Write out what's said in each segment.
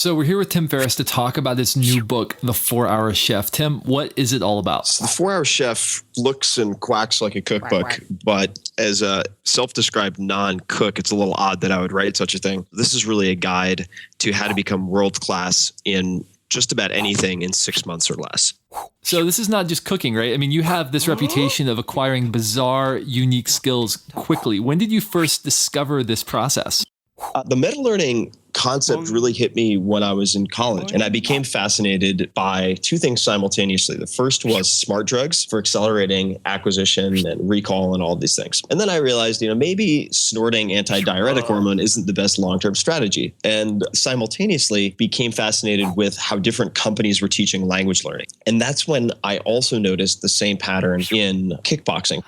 So we're here with Tim Ferriss to talk about this new book, The 4-Hour Chef. Tim, what is it all about? So the 4-Hour Chef looks and quacks like a cookbook, but as a self-described non-cook, it's a little odd that I would write such a thing. This is really a guide to how to become world-class in just about anything in 6 months or less. So this is not just cooking, right? I mean, you have this reputation of acquiring bizarre, unique skills quickly. When did you first discover this process? The metalearning concept really hit me when I was in college, and I became fascinated by two things simultaneously. The first was smart drugs for accelerating acquisition and recall and all of these things. And then I realized, maybe snorting antidiuretic hormone isn't the best long-term strategy. And simultaneously became fascinated with how different companies were teaching language learning. And that's when I also noticed the same pattern in kickboxing.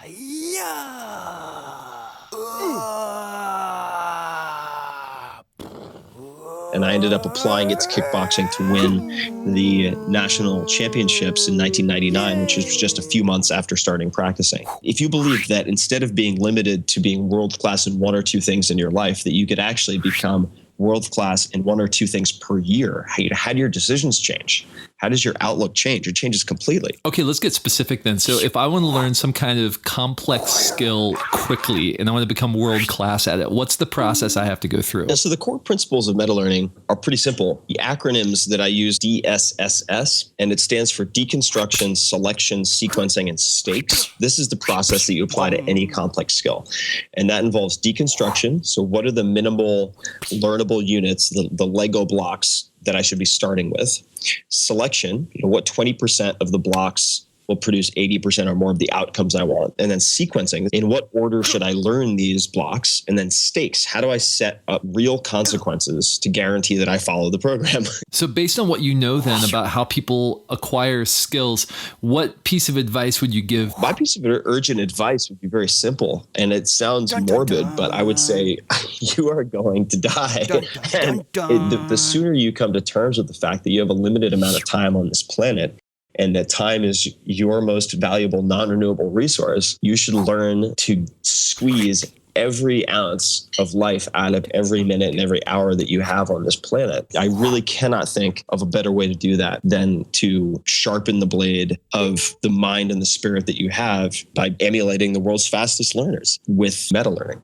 And I ended up applying it to kickboxing to win the national championships in 1999, which was just a few months after starting practicing. If you believe that instead of being limited to being world-class in one or two things in your life, that you could actually become world-class in one or two things per year, how do your decisions change? How does your outlook change? It changes completely. Okay, let's get specific then. So if I want to learn some kind of complex skill quickly and I want to become world-class at it, what's the process I have to go through? Yeah, so the core principles of metalearning are pretty simple. The acronyms that I use, DSSS, and it stands for deconstruction, selection, sequencing, and stakes. This is the process that you apply to any complex skill. And that involves deconstruction. So what are the minimal learnable units, the Lego blocks that I should be starting with? Selection, what 20% of the blocks will produce 80% or more of the outcomes I want. And then sequencing, in what order should I learn these blocks? And then stakes, how do I set up real consequences to guarantee that I follow the program? So based on what you know then about how people acquire skills, what piece of advice would you give? My piece of urgent advice would be very simple, and it sounds morbid, but I would say you are going to die. And the sooner you come to terms with the fact that you have a limited amount of time on this planet, and that time is your most valuable non-renewable resource, you should learn to squeeze every ounce of life out of every minute and every hour that you have on this planet. I really cannot think of a better way to do that than to sharpen the blade of the mind and the spirit that you have by emulating the world's fastest learners with metalearning.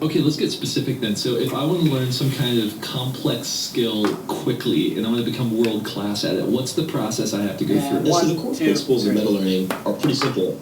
Okay, let's get specific then. So if I want to learn some kind of complex skill quickly and I want to become world-class at it, what's the process I have to go through? So the core principles of metalearning are pretty simple.